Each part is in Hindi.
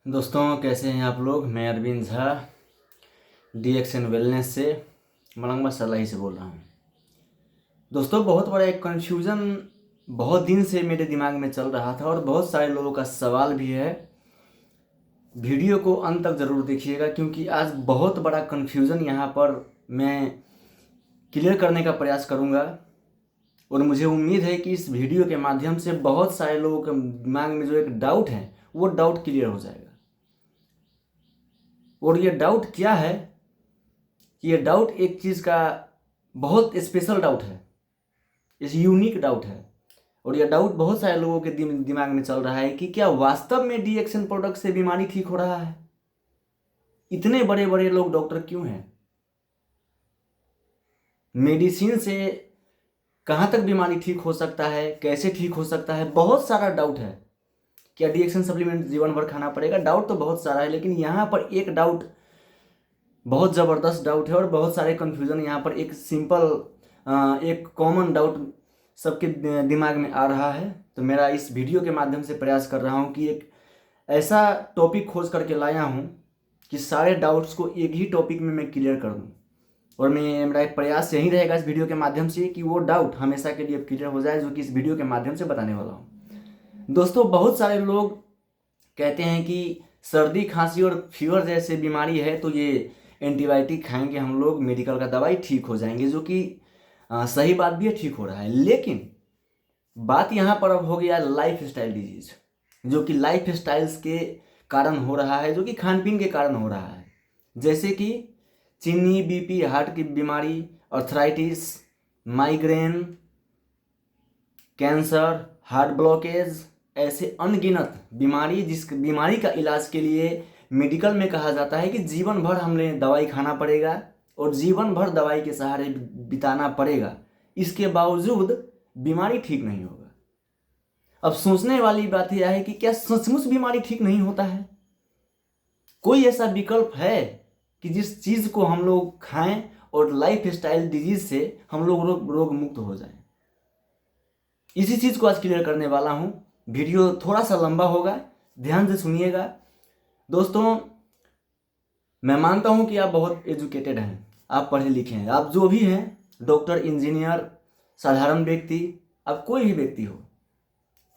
दोस्तों कैसे हैं आप लोग। मैं अरविंद झा DXN वेलनेस से मलंगवा सलाही से बोल रहा हूँ। दोस्तों बहुत बड़ा एक कन्फ्यूज़न बहुत दिन से मेरे दिमाग में चल रहा था और बहुत सारे लोगों का सवाल भी है। वीडियो को अंत तक ज़रूर देखिएगा क्योंकि आज बहुत बड़ा कन्फ्यूज़न यहाँ पर मैं क्लियर करने का प्रयास करूँगा और मुझे उम्मीद है कि इस वीडियो के माध्यम से बहुत सारे लोगों के दिमाग में जो एक डाउट है वो डाउट क्लियर हो जाएगा। और ये डाउट क्या है? ये डाउट एक चीज़ का बहुत स्पेशल डाउट है, इस यूनिक डाउट है। और यह डाउट बहुत सारे लोगों के दिमाग में चल रहा है कि क्या वास्तव में DXN प्रोडक्ट से बीमारी ठीक हो रहा है? इतने बड़े बड़े लोग डॉक्टर क्यों हैं? मेडिसिन से कहाँ तक बीमारी ठीक हो सकता है, कैसे ठीक हो सकता है? बहुत सारा डाउट है। क्या DXN सप्लीमेंट जीवन भर खाना पड़ेगा? डाउट तो बहुत सारा है, लेकिन यहाँ पर एक डाउट बहुत ज़बरदस्त डाउट है और बहुत सारे कन्फ्यूज़न यहाँ पर एक सिंपल एक कॉमन डाउट सबके दिमाग में आ रहा है। तो मेरा इस वीडियो के माध्यम से प्रयास कर रहा हूँ कि एक ऐसा टॉपिक खोज करके लाया हूँ कि सारे डाउट्स को एक ही टॉपिक में मैं क्लियर कर दूँ। और मेरा एक प्रयास यही रहेगा इस वीडियो के माध्यम से कि वो डाउट हमेशा के लिए क्लियर हो जाए, जो कि इस वीडियो के माध्यम से बताने वाला हूँ। दोस्तों बहुत सारे लोग कहते हैं कि सर्दी खांसी और फीवर जैसे बीमारी है तो ये एंटीबायोटिक खाएंगे हम लोग, मेडिकल का दवाई ठीक हो जाएंगे, जो कि सही बात भी है, ठीक हो रहा है। लेकिन बात यहाँ पर अब हो गया लाइफ स्टाइल डिजीज, जो कि लाइफ स्टाइल्स के कारण हो रहा है, जो कि खान पीन के कारण हो रहा है। जैसे कि चीनी, BP, हार्ट की बीमारी, arthritis, migraine, cancer, heart blockage, ऐसे अनगिनत बीमारी, जिस बीमारी का इलाज के लिए मेडिकल में कहा जाता है कि जीवन भर हमें दवाई खाना पड़ेगा और जीवन भर दवाई के सहारे बिताना पड़ेगा। इसके बावजूद बीमारी ठीक नहीं होगा। अब सोचने वाली बात यह है कि क्या सचमुच बीमारी ठीक नहीं होता है? कोई ऐसा विकल्प है कि जिस चीज़ को हम लोग खाएं और लाइफ स्टाइल डिजीज से हम लोग रोग मुक्त हो जाएं? इसी चीज़ को आज क्लियर करने वाला हूँ। वीडियो थोड़ा सा लंबा होगा, ध्यान से सुनिएगा। दोस्तों मैं मानता हूँ कि आप बहुत एजुकेटेड हैं, आप पढ़े लिखे हैं, आप जो भी हैं, डॉक्टर, इंजीनियर, साधारण व्यक्ति, आप कोई भी व्यक्ति हो,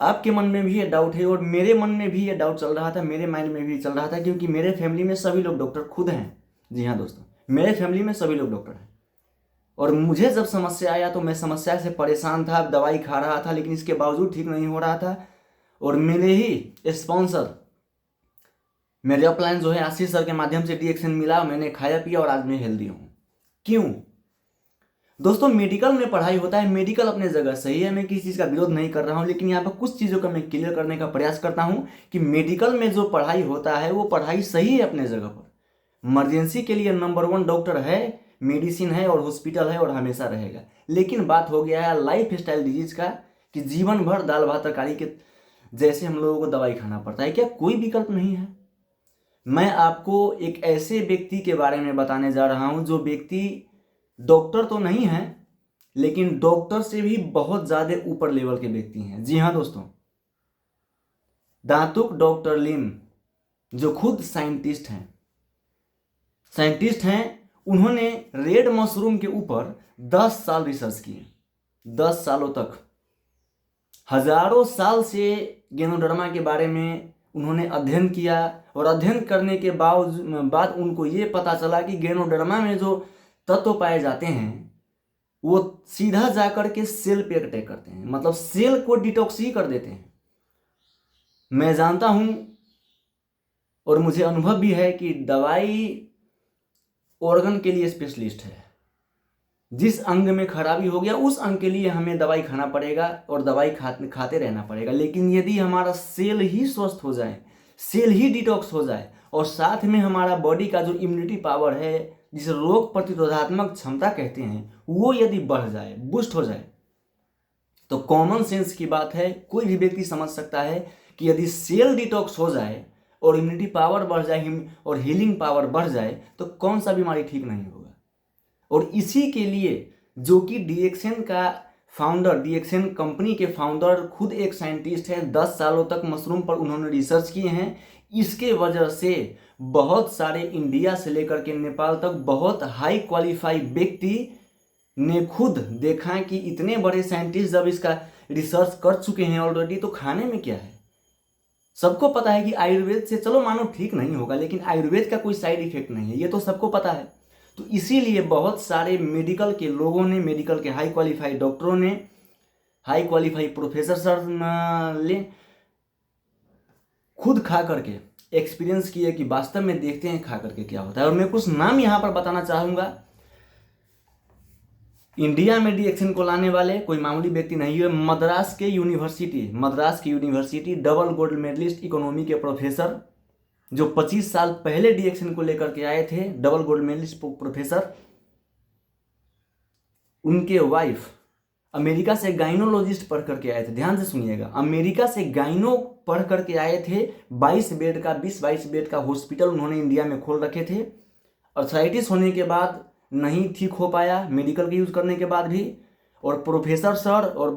आपके मन में भी ये डाउट है और मेरे मन में भी ये डाउट चल रहा था, मेरे माइंड में भी चल रहा था, क्योंकि मेरे फैमिली में सभी लोग डॉक्टर खुद हैं। जी हाँ दोस्तों, मेरे फैमिली में सभी लोग डॉक्टर हैं। और मुझे जब समस्या आया तो मैं समस्या से परेशान था, दवाई खा रहा था, लेकिन इसके बावजूद ठीक नहीं हो रहा था। और मेरे ही स्पॉन्सर, मेरे अपलाइन जो है आशीष सर के माध्यम से DXN मिला, मैंने खाया पिया और आज मैं हेल्दी हूँ। क्यों? दोस्तों मेडिकल में पढ़ाई होता है, मेडिकल अपने जगह सही है, मैं किसी चीज़ का विरोध नहीं कर रहा हूँ, लेकिन यहाँ पर कुछ चीज़ों का मैं क्लियर करने का प्रयास करता हूँ कि मेडिकल में जो पढ़ाई होता है वो पढ़ाई सही है अपने जगह पर। इमरजेंसी के लिए नंबर 1 डॉक्टर है, मेडिसिन है और हॉस्पिटल है और हमेशा रहेगा। लेकिन बात हो गया है लाइफ स्टाइल डिजीज का कि जीवन भर दाल भात तरकारी के जैसे हम लोगों को दवाई खाना पड़ता है। क्या कोई विकल्प नहीं है? मैं आपको एक ऐसे व्यक्ति के बारे में बताने जा रहा हूं जो व्यक्ति डॉक्टर तो नहीं है, लेकिन डॉक्टर से भी बहुत ज़्यादा ऊपर लेवल के व्यक्ति हैं। जी हाँ दोस्तों, दांतुक डॉक्टर लिम, जो खुद साइंटिस्ट हैं, उन्होंने रेड मशरूम के ऊपर 10 साल रिसर्च किए। 10 सालों तक, हजारों साल से गैनोडर्मा के बारे में उन्होंने अध्ययन किया और अध्ययन करने के बाद उनको ये पता चला कि गैनोडर्मा में जो तत्व पाए जाते हैं वो सीधा जाकर के सेल पे अटैक करते हैं, मतलब सेल को डिटॉक्स ही कर देते हैं। मैं जानता हूं और मुझे अनुभव भी है कि दवाई ऑर्गन के लिए स्पेशलिस्ट है। जिस अंग में खराबी हो गया उस अंग के लिए हमें दवाई खाना पड़ेगा और दवाई खाते रहना पड़ेगा। लेकिन यदि हमारा सेल ही स्वस्थ हो जाए, सेल ही डिटॉक्स हो जाए और साथ में हमारा बॉडी का जो इम्यूनिटी पावर है, जिसे रोग प्रतिरोधात्मक क्षमता कहते हैं, वो यदि बढ़ जाए, बूस्ट हो जाए, तो कॉमन सेंस की बात है, कोई भी व्यक्ति समझ सकता है कि यदि सेल डिटॉक्स हो जाए और इम्यूनिटी पावर बढ़ जाए और हीलिंग पावर बढ़ जाए तो कौन सा बीमारी ठीक नहीं होगा। और इसी के लिए जो कि DXN का फाउंडर, डीएक्सन कंपनी के फाउंडर खुद एक साइंटिस्ट हैं। 10 सालों तक मशरूम पर उन्होंने रिसर्च किए हैं। इसके वजह से बहुत सारे इंडिया से लेकर के नेपाल तक बहुत हाई क्वालिफाई व्यक्ति ने खुद देखा है कि इतने बड़े साइंटिस्ट जब इसका रिसर्च कर चुके हैं ऑलरेडी, तो खाने में क्या है। सबको पता है कि आयुर्वेद से चलो मानो ठीक नहीं होगा, लेकिन आयुर्वेद का कोई साइड इफेक्ट नहीं है, ये तो सबको पता है। तो इसीलिए बहुत सारे मेडिकल के लोगों ने, मेडिकल के हाई क्वालिफाइड डॉक्टरों ने, हाई क्वालिफाइड प्रोफेसर सर ने खुद खा करके एक्सपीरियंस किए कि वास्तव में देखते हैं खा करके क्या होता है। और मैं कुछ नाम यहाँ पर बताना चाहूँगा। इंडिया में डीएक्सन को लाने वाले कोई मामूली व्यक्ति नहीं हुए। मद्रास की university double gold medalist economy के प्रोफेसर जो 25 साल पहले डीएक्सन को लेकर के आए थे, डबल गोल्ड मेडलिस्ट प्रोफेसर, उनके वाइफ अमेरिका से गाइनोलॉजिस्ट पढ़ करके आए थे। ध्यान से सुनिएगा, अमेरिका से गाइनो पढ़ करके आए थे। 22 बेड का हॉस्पिटल उन्होंने इंडिया में खोल रखे थे। आर्थराइटिस होने के बाद नहीं ठीक हो पाया, मेडिकल के यूज करने के बाद भी। और प्रोफेसर सर और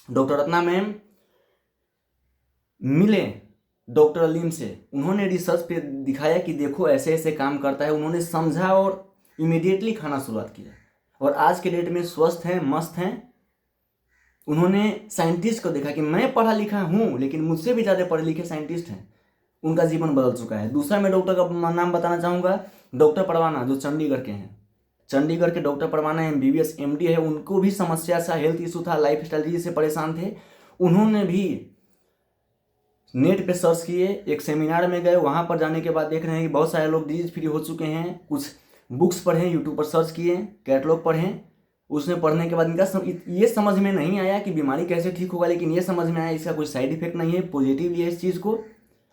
डॉक्टर रत्ना मैम मिले डॉक्टर अलीम से, उन्होंने रिसर्च पे दिखाया कि देखो ऐसे ऐसे काम करता है। उन्होंने समझा और इमीडिएटली खाना शुरुआत किया, और आज के डेट में स्वस्थ हैं, मस्त हैं। उन्होंने साइंटिस्ट को देखा कि मैं पढ़ा लिखा हूँ, लेकिन मुझसे भी ज़्यादा पढ़े लिखे साइंटिस्ट हैं, उनका जीवन बदल चुका है। दूसरा मैं डॉक्टर का नाम बताना चाहूँगा, डॉक्टर परवाना, जो चंडीगढ़ के हैं। चंडीगढ़ के डॉक्टर परवाना एमबीबीएस एमडी है। उनको भी समस्या सा, हेल्थ इशू था, लाइफ स्टाइल डिजीज से परेशान थे। उन्होंने भी नेट पे सर्च किए, एक सेमिनार में गए, वहाँ पर जाने के बाद देख रहे हैं कि बहुत सारे लोग डिजीज फ्री हो चुके हैं। कुछ बुक्स पढ़ें, यूट्यूब पर सर्च किए, कैटलॉग पढ़ें। उसमें पढ़ने के बाद इनका ये समझ में नहीं आया कि बीमारी कैसे ठीक होगा, लेकिन ये समझ में आया इसका कोई साइड इफेक्ट नहीं है, पॉजिटिव लिया इस चीज़ को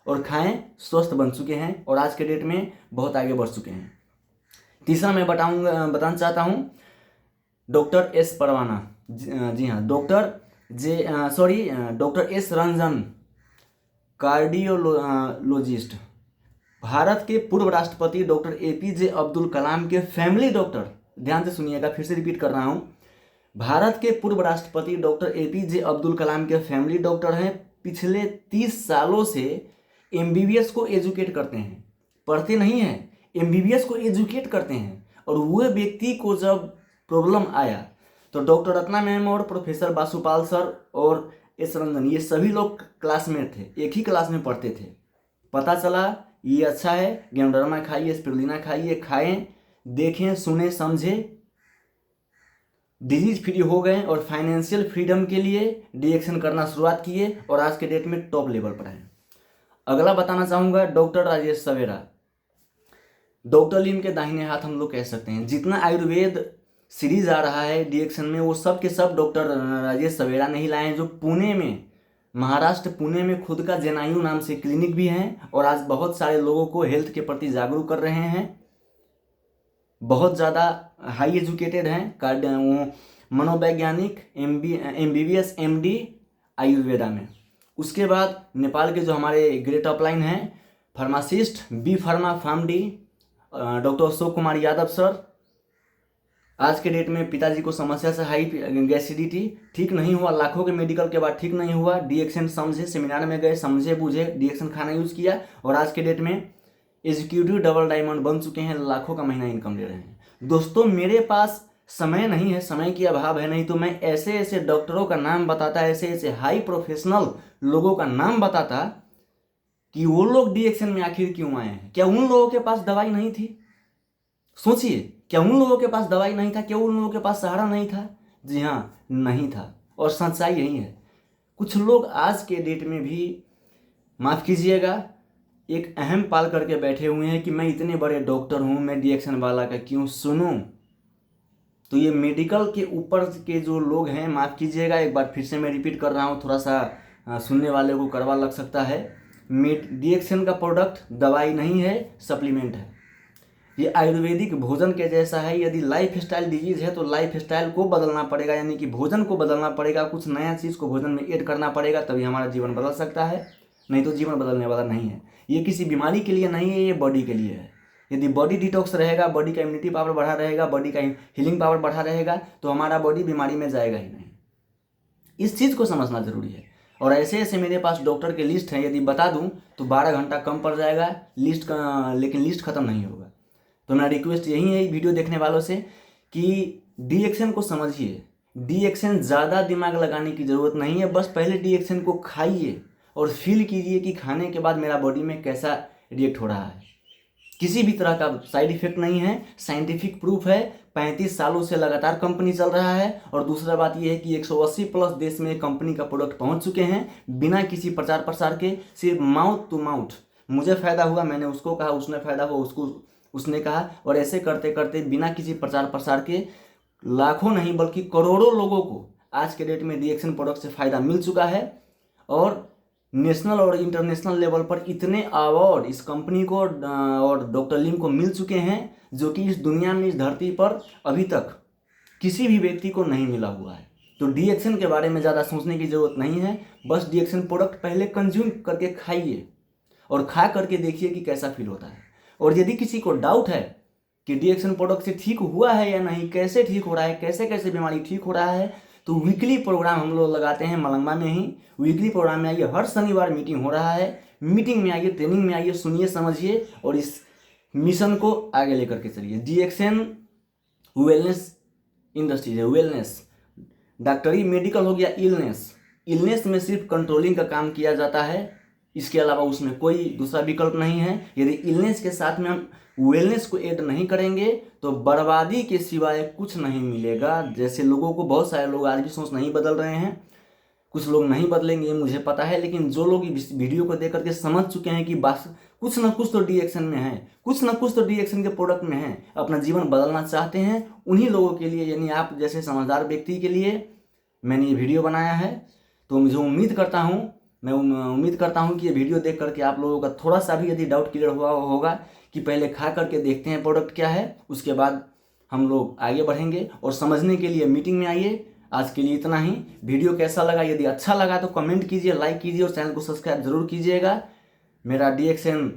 और खाएं, स्वस्थ बन चुके हैं और आज के डेट में बहुत आगे बढ़ चुके हैं। तीसरा मैं बताना चाहता हूँ डॉक्टर एस परवाना। जी हाँ, doctor S Ranjan, cardiologist, Bharat के पूर्व राष्ट्रपति डॉक्टर एपीजे अब्दुल कलाम के फैमिली डॉक्टर। ध्यान से सुनिएगा, फिर से रिपीट कर रहा हूँ, भारत के पूर्व राष्ट्रपति डॉक्टर एपीजे अब्दुल कलाम के फैमिली डॉक्टर हैं। पिछले 30 सालों से एमबीबीएस को एजुकेट करते हैं, पढ़ते नहीं हैं, एमबीबीएस को एजुकेट करते हैं। और वह व्यक्ति को जब प्रॉब्लम आया तो डॉक्टर रत्ना मैम और प्रोफेसर बासुपाल सर और एस रंजन, ये सभी लोग क्लासमेट थे, एक ही क्लास में पढ़ते थे। पता चला ये अच्छा है, गेंडरमा खाइए, स्पिरुलिना खाइए, खाएं, देखें, सुने, समझे, डिजीज फ्री हो गए और फाइनेंशियल फ्रीडम के लिए डीएक्सन करना शुरुआत किए और आज के डेट में टॉप लेवल पर हैं। अगला बताना चाहूँगा डॉक्टर राजेश सवेरा, डॉक्टर लीम के दाहिने हाथ हम लोग कह सकते हैं। जितना आयुर्वेद सीरीज आ रहा है डीएक्सन में, वो सब के सब डॉक्टर राजेश सवेरा नहीं लाए हैं, जो पुणे में, महाराष्ट्र पुणे में खुद का जेनायु नाम से क्लिनिक भी हैं और आज बहुत सारे लोगों को हेल्थ के प्रति जागरूक कर रहे हैं। बहुत ज़्यादा हाई एजुकेटेड हैं, मनोवैज्ञानिक, एमबीबीएस एमडी आयुर्वेदा में। उसके बाद नेपाल के जो हमारे ग्रेट अपलाइन हैं, pharmacist, B pharma pharm D, doctor Ashok Kumar Yadav sir. आज के डेट में पिताजी को समस्या से हाई गैसिडिटी, ठीक नहीं हुआ, लाखों के मेडिकल के बाद ठीक नहीं हुआ, डीएक्सन समझे, सेमिनार में गए, समझे बूझे, डीएक्सन खाना यूज़ किया और आज के डेट में एग्जीक्यूटिव डबल डायमंड बन चुके हैं, लाखों का महीना इनकम ले रहे हैं। दोस्तों, मेरे पास समय नहीं है, समय की अभाव है, नहीं तो मैं ऐसे ऐसे डॉक्टरों का नाम बताता, ऐसे ऐसे हाई प्रोफेशनल लोगों का नाम बताता कि वो लोग डीएक्सन में आखिर क्यों आए हैं। क्या उन लोगों के पास दवाई नहीं थी? सोचिए, क्या उन लोगों के पास दवाई नहीं था? क्या उन लोगों के पास सहारा नहीं था? जी हाँ, नहीं था। और सच्चाई यही है। कुछ लोग आज के डेट में भी, माफ़ कीजिएगा, एक अहम पाल करके बैठे हुए हैं कि मैं इतने बड़े डॉक्टर हूँ, मैं डीएक्सन वाला का क्यों सुनूं। तो ये मेडिकल के ऊपर के जो लोग हैं, माफ़ कीजिएगा, एक बार फिर से मैं रिपीट कर रहा हूँ, थोड़ा सा सुनने वाले को कड़वा लग सकता है। डीएक्सन का प्रोडक्ट दवाई नहीं है, सप्लीमेंट है। ये आयुर्वेदिक भोजन के जैसा है। यदि लाइफ स्टाइल डिजीज़ है तो लाइफ स्टाइल को बदलना पड़ेगा, यानी कि भोजन को बदलना पड़ेगा, कुछ नया चीज़ को भोजन में ऐड करना पड़ेगा, तभी हमारा जीवन बदल सकता है, नहीं तो जीवन बदलने वाला नहीं है। ये किसी बीमारी के लिए नहीं है, ये बॉडी के लिए है। यदि बॉडी डिटॉक्स रहेगा, बॉडी का इम्यूनिटी पावर बढ़ा रहेगा, बॉडी का हीलिंग पावर बढ़ा रहेगा, तो हमारा बॉडी बीमारी में जाएगा ही नहीं। इस चीज़ को समझना जरूरी है। और ऐसे ऐसे मेरे पास डॉक्टर के लिस्ट हैं, यदि बता दूं तो 12 घंटा कम पड़ जाएगा लिस्ट का, लेकिन लिस्ट खत्म नहीं होगा। तो मेरा रिक्वेस्ट यही है वीडियो देखने वालों से कि DXN को समझिए। DXN ज़्यादा दिमाग लगाने की ज़रूरत नहीं है, बस पहले DXN को खाइए और फील कीजिए कि खाने के बाद मेरा बॉडी में कैसा रिएक्ट हो रहा है। किसी भी तरह का साइड इफेक्ट नहीं है, साइंटिफिक प्रूफ है। 35 सालों से लगातार कंपनी चल रहा है। और दूसरा बात यह है कि 180 प्लस देश में कंपनी का प्रोडक्ट पहुंच चुके हैं बिना किसी प्रचार प्रसार के, सिर्फ माउथ टू माउथ। मुझे फ़ायदा हुआ, मैंने उसको कहा, उसने फ़ायदा हुआ, उसने कहा, और ऐसे करते करते बिना किसी प्रचार प्रसार के लाखों नहीं बल्कि करोड़ों लोगों को आज के डेट में DXN प्रोडक्ट से फ़ायदा मिल चुका है। और नेशनल और इंटरनेशनल लेवल पर इतने अवार्ड इस कंपनी को और डॉक्टर लिम को मिल चुके हैं जो कि इस दुनिया में, इस धरती पर अभी तक किसी भी व्यक्ति को नहीं मिला हुआ है। तो DXN के बारे में ज़्यादा सोचने की ज़रूरत नहीं है, बस DXN प्रोडक्ट पहले कंज्यूम करके खाइए और खा करके देखिए कि कैसा फील होता है। और यदि किसी को डाउट है कि DXN प्रोडक्ट से ठीक हुआ है या नहीं, कैसे ठीक हो रहा है, कैसे कैसे बीमारी ठीक हो रहा है, तो वीकली प्रोग्राम हम लोग लगाते हैं मलंगवा में ही। वीकली प्रोग्राम में आइए, हर शनिवार मीटिंग हो रहा है। मीटिंग में आइए, ट्रेनिंग में आइए, सुनिए, समझिए और इस मिशन को आगे लेकर के चलिए। DXN वेलनेस इंडस्ट्रीज है। वेलनेस डॉक्टरी, मेडिकल हो गया इलनेस। इलनेस में सिर्फ कंट्रोलिंग का काम किया जाता है, इसके अलावा उसमें कोई दूसरा विकल्प नहीं है। यदि इलनेस के साथ में हम वेलनेस को ऐड नहीं करेंगे तो बर्बादी के सिवाय कुछ नहीं मिलेगा। जैसे लोगों को, बहुत सारे लोग आज भी सोच नहीं बदल रहे हैं, कुछ लोग नहीं बदलेंगे मुझे पता है, लेकिन जो लोग इस वीडियो को देख करके समझ चुके हैं कि बस कुछ ना कुछ तो DXN में है, कुछ ना कुछ तो DXN के प्रोडक्ट में है, अपना जीवन बदलना चाहते हैं, उन्हीं लोगों के लिए, यानी आप जैसे समझदार व्यक्ति के लिए मैंने ये वीडियो बनाया है। तो मुझे उम्मीद करता हूँ कि ये वीडियो देख करके आप लोगों का थोड़ा सा भी यदि डाउट क्लियर हुआ होगा कि पहले खा करके देखते हैं प्रोडक्ट क्या है, उसके बाद हम लोग आगे बढ़ेंगे। और समझने के लिए मीटिंग में आइए। आज के लिए इतना ही। वीडियो कैसा लगा, यदि अच्छा लगा तो कमेंट कीजिए, लाइक कीजिए और चैनल को सब्सक्राइब जरूर कीजिएगा। मेरा DXN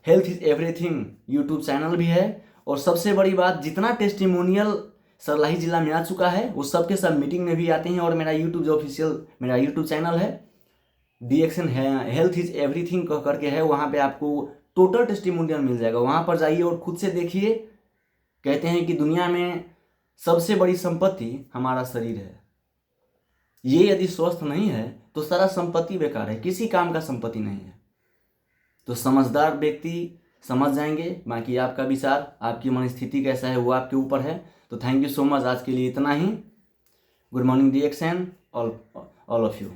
health is everything YouTube channel भी है। और सबसे बड़ी बात, जितना टेस्टिमोनियल सरलाही जिला में आ चुका है वो सबके सब मीटिंग में भी आते हैं। और मेरा यूट्यूब जो ऑफिशियल मेरा यूट्यूब चैनल है DXN हेल्थ इज एवरीथिंग करके है, वहाँ पे आपको टोटल टेस्टिमोनियल मिल जाएगा। वहाँ पर जाइए और खुद से देखिए। कहते हैं कि दुनिया में सबसे बड़ी संपत्ति हमारा शरीर है। ये यदि स्वस्थ नहीं है तो सारा संपत्ति बेकार है, किसी काम का संपत्ति नहीं है। तो समझदार व्यक्ति समझ जाएंगे। बाकी आपका विचार, आपकी मन स्थिति कैसा है वो आपके ऊपर है। तो थैंक यू सो मच। आज के लिए इतना ही। Good morning DXN all of you.